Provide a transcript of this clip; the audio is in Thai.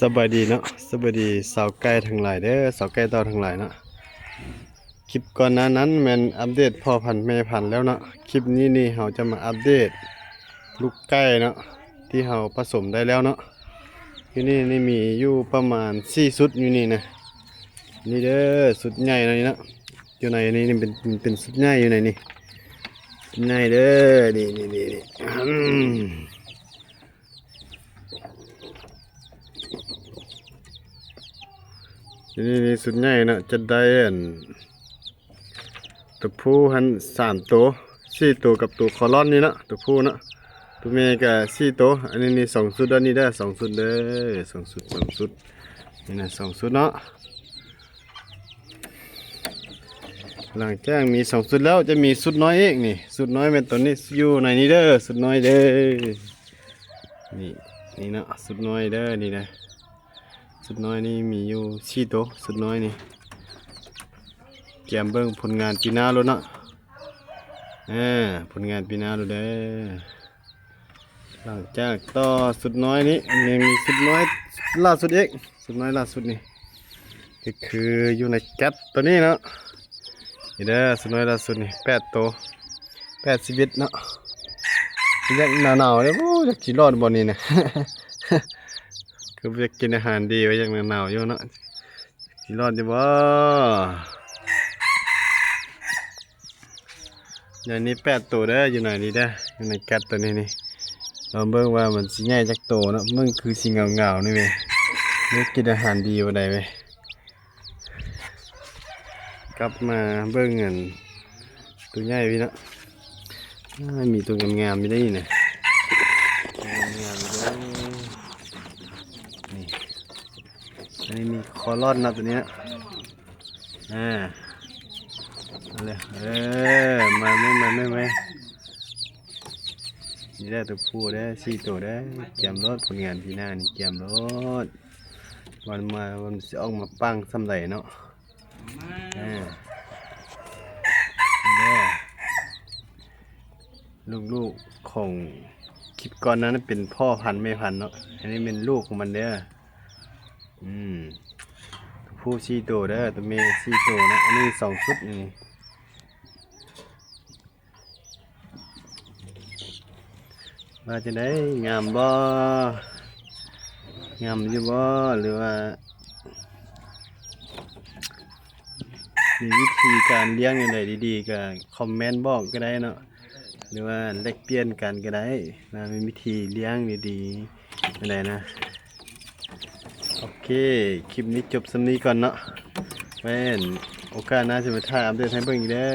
สบายดีเนาะสบายดีสาวไก่ทั้งหลายเด้อสาวไก่ต่อทั้งหลายเนาะคลิปก่อนหน้านั้นแมันอัปเดตพ่อพันธุ์แม่พันธุ์แล้วเนาะคลิปนี้นี่เราจะมาอัปเดตลูกไก่เนาะที่เราผสมได้แล้วเนาะที่นี่มีอยู่ประมาณ4ชุดอยู่นี่นะนี่เด้อชุดใหญ่เลยเนาะอยู่ในนี่เป็นชุดใหญ่อยู่ในนี่ชุดใหญ่เด้อนี่นี่สุดใหญ่เนาะจะได้ตัวผู้หัน3ตัว4ตัวกับตัวคอลอนนี่เนาะตัวผู้เนาะตัวแม่ก็4ตัวอันนี้2ชุดอันนี้ได้2ชุดเด้อ2ชุดนี่นะ2ชุดเนาะหลังจากมี2ชุดแล้วจะมีชุดน้อยอีกนี่ชุดน้อยเป็นตัวนี้อยู่ในนี้เด้อชุดน้อยเด้อนี่เนาะชุดน้อยเด้อนี่นะสุดน้อยนี่มีอยู่4ตัวสุดน้อยนี่เกี่ยมเบิ่งผลงานปีหน้าแล้วเนาะผลงานปีหน้าแล้วเด้อหลังจากต่อสุดน้อยนี้ยังมีสุดน้อยล่าสุดอีกสุดน้อยล่าสุดนี่ก็คืออยู่ในแก๊สตัวนี้เนาะนี่เด้อสุดน้อยล่าสุดนี่8ตัว8ชีวิตเนาะยังหนาวๆเลยโอ้ยสิรอดบ่นี่นะ คืออยากกินอาหารดีไว้อย่างหนาวอยู่เนาะสิรอดดีบ่อย่างนี้8ตัวเด้ออยู่ไหนนี่เด้ออยู่ในแก๊สตัวนี้นี่เราเบิ่งว่ามันสิใหญ่จักโตเนาะมึงคือสิเงาๆนี่เว้ยนี่กินอาหารดีบ่ได้เว้ยกลับมาเบิ่งเงินตัวใหญ่พี่เนาะมีตัวงามๆอยู่ได้นี่นะงามๆเลยอันนี้มีคอลอนนะตัวนี้อะไรมาไม่นี่ได้ตัวผู้ได้4ตัวได้เกมรถผลงานปีหน้านี่เกมรถวันจะออกมาปั้งสำไรเนาะลูกของคลิปก่อนนั้นเป็นพ่อพันธุ์แม่พันธุ์เนาะอันนี้เป็นลูกของมันเด้อผู้4ตัวเด้อตัวเมย์4ตัวนะอันนี้2ชุดนี่ว่าจะได้งามบ่งามอยู่บ่หรือว่ามีวิธีการเลี้ยงอย่างไรดีๆก็คอมเมนต์บอกก็ได้เนาะหรือว่าแลกเปลี่ยนกันก็ได้นะมีวิธีเลี้ยงดีๆอะไรนะโอเคคลิปนี้จบสำนี้ก่อนเนาะแม่นโอกาสหน้าจะมาถ่ายอัปเดตให้เบิ่งอีกเด้อ